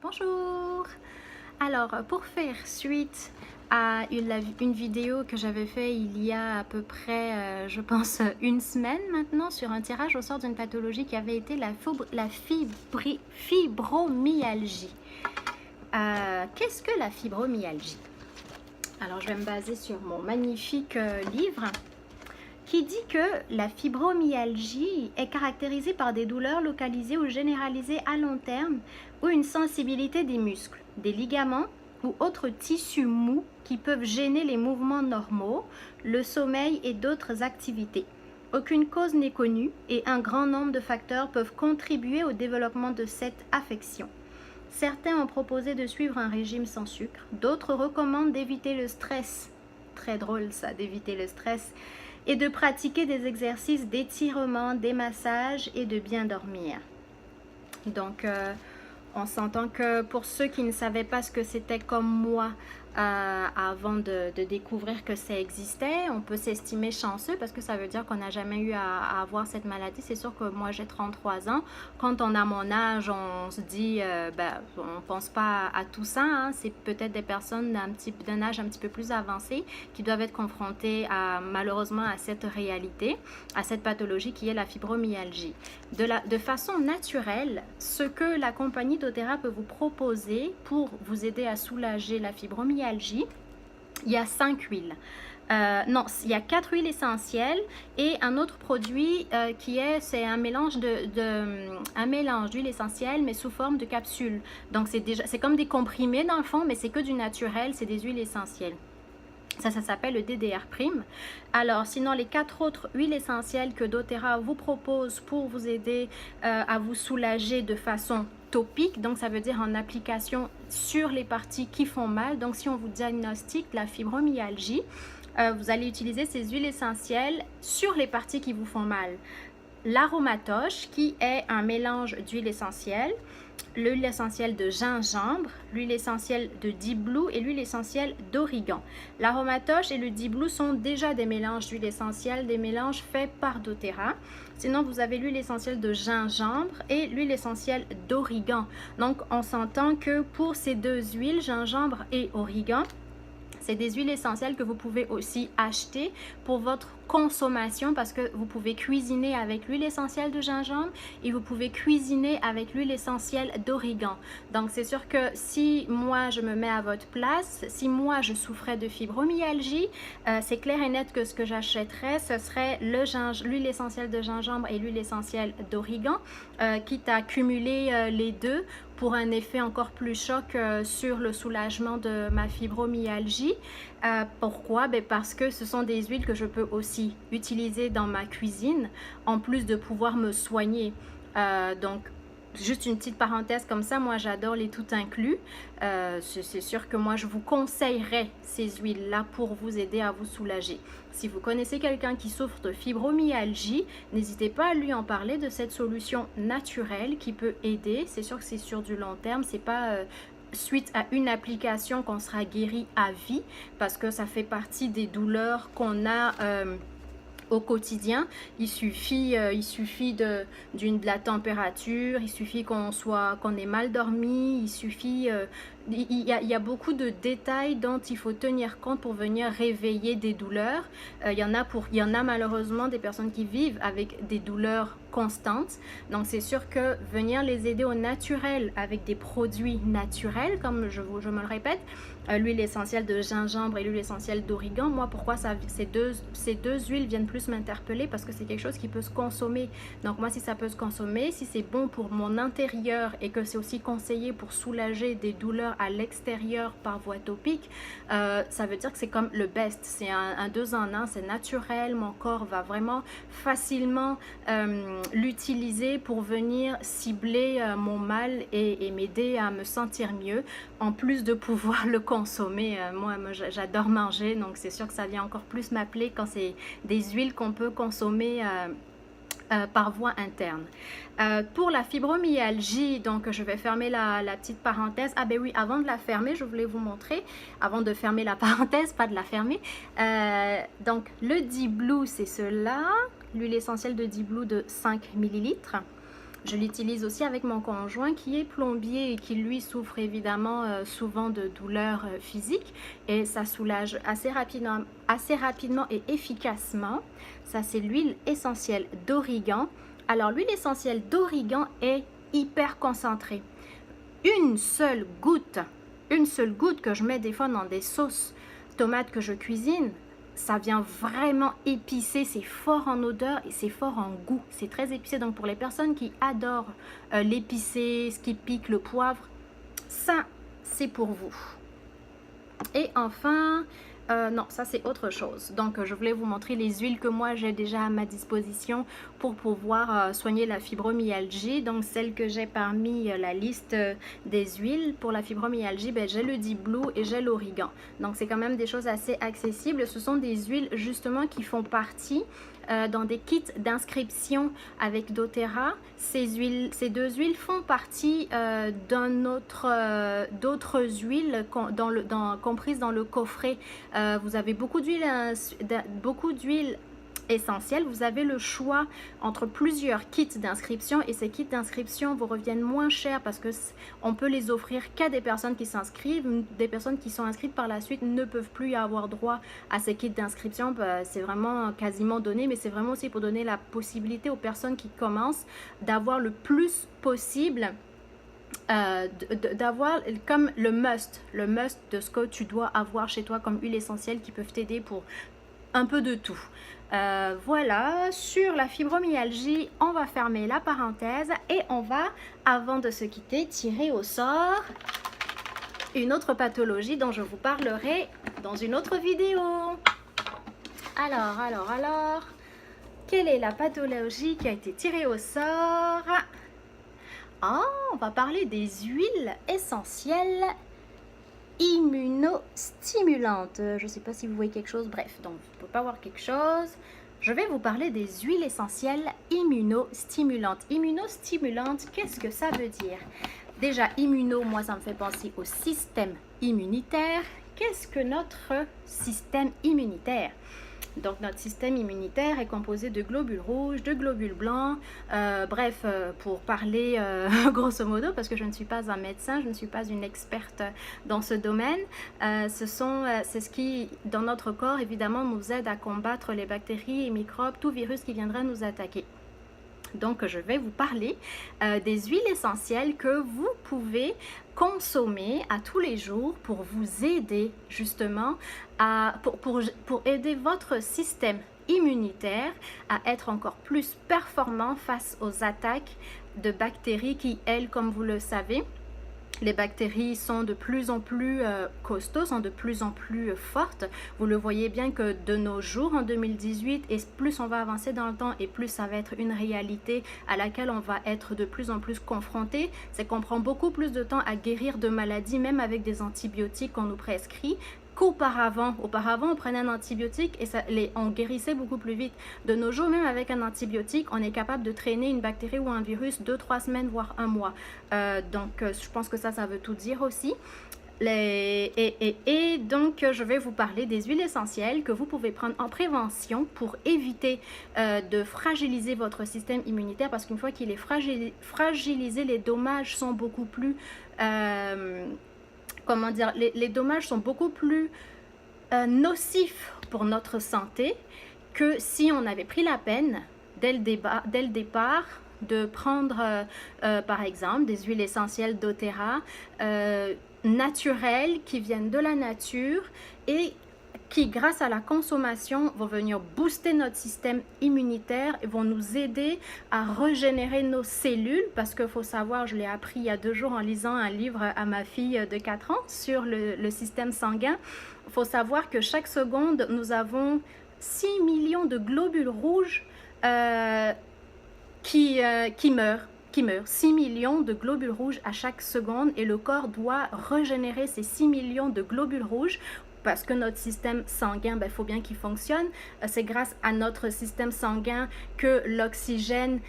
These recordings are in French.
Bonjour! Alors, pour faire suite à une vidéo que j'avais fait il y a à peu près, je pense, une semaine maintenant, sur un tirage au sort d'une pathologie qui avait été la fibromyalgie. Qu'est-ce que la fibromyalgie? Alors, je vais me baser sur mon magnifique livre qui dit que la fibromyalgie est caractérisée par des douleurs localisées ou généralisées à long terme ou une sensibilité des muscles, des ligaments ou autres tissus mous qui peuvent gêner les mouvements normaux, le sommeil et d'autres activités. Aucune cause n'est connue et un grand nombre de facteurs peuvent contribuer au développement de cette affection. Certains ont proposé de suivre un régime sans sucre, d'autres recommandent d'éviter le stress. Très drôle ça, d'éviter le stress. Et de pratiquer des exercices d'étirement, des massages et de bien dormir. Donc, on s'entend que pour ceux qui ne savaient pas ce que c'était comme moi avant de découvrir que ça existait, on peut s'estimer chanceux parce que ça veut dire qu'on n'a jamais eu à avoir cette maladie. C'est sûr que moi j'ai 33 ans. Quand on a mon âge, on se dit, on ne pense pas à tout ça. Hein. C'est peut-être des personnes d'un âge un petit peu plus avancé qui doivent être confrontées malheureusement à cette réalité, à cette pathologie qui est la fibromyalgie. De façon naturelle, ce que la compagnie doTERRA peut vous proposer pour vous aider à soulager la fibromyalgie, il y a 5 huiles. Non, il y a 4 huiles essentielles et un autre produit c'est un mélange d'huile essentielle mais sous forme de capsule. Donc c'est comme des comprimés dans le fond, mais c'est que du naturel, c'est des huiles essentielles. Ça s'appelle le DDR'. Alors, sinon, les 4 autres huiles essentielles que doTERRA vous propose pour vous aider à vous soulager de façon topique, donc ça veut dire en application sur les parties qui font mal. Donc, si on vous diagnostique la fibromyalgie, vous allez utiliser ces huiles essentielles sur les parties qui vous font mal. L'aromatoche, qui est un mélange d'huile essentielle, l'huile essentielle de gingembre, l'huile essentielle de Diblou et l'huile essentielle d'origan. L'aromatoche et le Diblou sont déjà des mélanges d'huile essentielle, des mélanges faits par doTERRA. Sinon, vous avez l'huile essentielle de gingembre et l'huile essentielle d'origan. Donc, on s'entend que pour ces deux huiles, gingembre et origan, c'est des huiles essentielles que vous pouvez aussi acheter pour votre consommation parce que vous pouvez cuisiner avec l'huile essentielle de gingembre et vous pouvez cuisiner avec l'huile essentielle d'origan. Donc, c'est sûr que si moi, je me mets à votre place, si moi, je souffrais de fibromyalgie, c'est clair et net que ce que j'achèterais, ce serait l'huile essentielle de gingembre et l'huile essentielle d'origan, quitte à cumuler les deux pour un effet encore plus choc sur le soulagement de ma fibromyalgie. Pourquoi? Parce que ce sont des huiles que je peux aussi utiliser dans ma cuisine, en plus de pouvoir me soigner. Donc, juste une petite parenthèse comme ça, moi j'adore les tout inclus. C'est sûr que moi je vous conseillerais ces huiles-là pour vous aider à vous soulager. Si vous connaissez quelqu'un qui souffre de fibromyalgie, n'hésitez pas à lui en parler de cette solution naturelle qui peut aider. C'est sûr que c'est sur du long terme, c'est pas suite à une application qu'on sera guéri à vie parce que ça fait partie des douleurs qu'on a au quotidien. Il suffit de la température, il suffit qu'on ait mal dormi, il suffit il y a beaucoup de détails dont il faut tenir compte pour venir réveiller des douleurs. Il y en a malheureusement des personnes qui vivent avec des douleurs constantes. Donc c'est sûr que venir les aider au naturel avec des produits naturels, comme je me le répète, l'huile essentielle de gingembre et l'huile essentielle d'origan, moi pourquoi ces deux huiles viennent plus m'interpeller, parce que c'est quelque chose qui peut se consommer. Donc moi, si ça peut se consommer, si c'est bon pour mon intérieur et que c'est aussi conseillé pour soulager des douleurs à l'extérieur par voie topique, ça veut dire que c'est comme le best. C'est un 2 en 1, c'est naturel, mon corps va vraiment facilement l'utiliser pour venir cibler mon mal et m'aider à me sentir mieux, en plus de pouvoir le consommer. Moi j'adore manger, donc c'est sûr que ça vient encore plus m'appeler quand c'est des huiles qu'on peut consommer par voie interne. Pour la fibromyalgie, donc je vais fermer la petite parenthèse. Ah ben oui, avant de la fermer, je voulais vous montrer, avant de fermer la parenthèse, pas de la fermer. Donc le Diblou, c'est cela, l'huile essentielle de Diblou de 5 ml. Je l'utilise aussi avec mon conjoint qui est plombier et qui lui souffre évidemment souvent de douleurs physiques et ça soulage assez rapidement et efficacement. Ça c'est l'huile essentielle d'origan. Alors l'huile essentielle d'origan est hyper concentrée. Une seule goutte que je mets des fois dans des sauces tomates que je cuisine, ça vient vraiment épicer, c'est fort en odeur et c'est fort en goût, c'est très épicé. Donc pour les personnes qui adorent l'épicé, ce qui pique, le poivre, ça c'est pour vous. Et enfin, non, ça c'est autre chose. Donc je voulais vous montrer les huiles que moi j'ai déjà à ma disposition pour pouvoir soigner la fibromyalgie. Donc celle que j'ai parmi la liste des huiles pour la fibromyalgie, ben, j'ai le Deep Blue et j'ai l'origan. Donc c'est quand même des choses assez accessibles. Ce sont des huiles justement qui font partie dans des kits d'inscription avec doTERRA. Ces deux huiles font partie d'autres huiles comprises dans le coffret. Vous avez beaucoup d'huiles essentielles. Vous avez le choix entre plusieurs kits d'inscription et ces kits d'inscription vous reviennent moins cher parce que on peut les offrir qu'à des personnes qui s'inscrivent. Des personnes qui sont inscrites par la suite ne peuvent plus avoir droit à ces kits d'inscription. C'est vraiment quasiment donné, mais c'est vraiment aussi pour donner la possibilité aux personnes qui commencent d'avoir le plus possible d'avoir comme le must de ce que tu dois avoir chez toi comme huile essentielle qui peuvent t'aider pour un peu de tout. Voilà, sur la fibromyalgie, on va fermer la parenthèse et on va, avant de se quitter, tirer au sort une autre pathologie dont je vous parlerai dans une autre vidéo. Alors, quelle est la pathologie qui a été tirée au sort? On va parler des huiles essentielles immunostimulantes. Je ne sais pas si vous voyez quelque chose. Bref, donc vous ne pouvez pas voir quelque chose. Je vais vous parler des huiles essentielles immunostimulantes. Immunostimulantes, qu'est-ce que ça veut dire? Déjà, immuno, moi, ça me fait penser au système immunitaire. Qu'est-ce que notre système immunitaire? Donc notre système immunitaire est composé de globules rouges, de globules blancs, pour parler grosso modo, parce que je ne suis pas un médecin, je ne suis pas une experte dans ce domaine, c'est ce qui, dans notre corps, évidemment, nous aide à combattre les bactéries et microbes, tout virus qui viendrait nous attaquer. Donc, je vais vous parler des huiles essentielles que vous pouvez consommer à tous les jours pour vous aider justement pour aider votre système immunitaire à être encore plus performant face aux attaques de bactéries qui, elles, comme vous le savez, les bactéries sont de plus en plus costauds, sont de plus en plus fortes. Vous le voyez bien que de nos jours, en 2018, et plus on va avancer dans le temps et plus ça va être une réalité à laquelle on va être de plus en plus confronté, c'est qu'on prend beaucoup plus de temps à guérir de maladies, même avec des antibiotiques qu'on nous prescrit, qu'auparavant. Auparavant, on prenait un antibiotique et on guérissait beaucoup plus vite. De nos jours, même avec un antibiotique, on est capable de traîner une bactérie ou un virus 2-3 semaines, voire un mois. Je pense que ça veut tout dire aussi. Donc, je vais vous parler des huiles essentielles que vous pouvez prendre en prévention pour éviter de fragiliser votre système immunitaire, parce qu'une fois qu'il est fragilisé, les dommages sont beaucoup plus... les dommages sont beaucoup plus nocifs pour notre santé que si on avait pris la peine dès le départ de prendre par exemple des huiles essentielles doTERRA naturelles qui viennent de la nature et qui, grâce à la consommation, vont venir booster notre système immunitaire et vont nous aider à régénérer nos cellules, parce qu'il faut savoir, je l'ai appris il y a 2 jours en lisant un livre à ma fille de 4 ans sur le système sanguin. Il faut savoir que chaque seconde, nous avons 6 millions de globules rouges qui meurent. 6 millions de globules rouges à chaque seconde, et le corps doit régénérer ces 6 millions de globules rouges parce que notre système sanguin, il faut bien qu'il fonctionne. C'est grâce à notre système sanguin que l'oxygène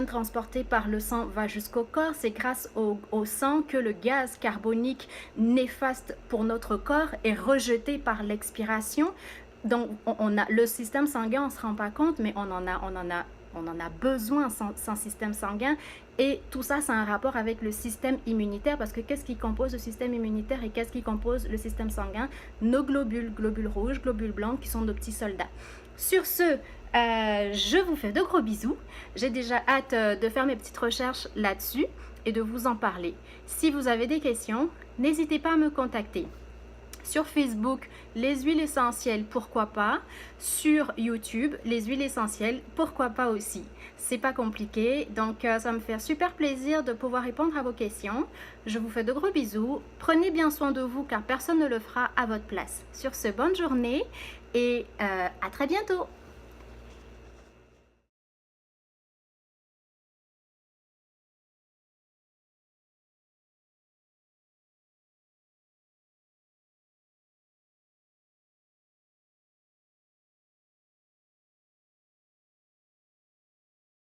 transporté par le sang va jusqu'au corps. C'est grâce au sang que le gaz carbonique néfaste pour notre corps est rejeté par l'expiration. Donc, le système sanguin, on ne se rend pas compte, mais on en a besoin sans système sanguin. Et tout ça, c'est un rapport avec le système immunitaire, parce que qu'est-ce qui compose le système immunitaire et qu'est-ce qui compose le système sanguin? Nos globules, globules rouges, globules blancs, qui sont nos petits soldats. Sur ce, je vous fais de gros bisous. J'ai déjà hâte de faire mes petites recherches là-dessus et de vous en parler. Si vous avez des questions, n'hésitez pas à me contacter. Sur Facebook, les huiles essentielles, pourquoi pas. Sur YouTube, les huiles essentielles, pourquoi pas aussi. C'est pas compliqué, donc ça me fait super plaisir de pouvoir répondre à vos questions. Je vous fais de gros bisous. Prenez bien soin de vous car personne ne le fera à votre place. Sur ce, bonne journée et à très bientôt.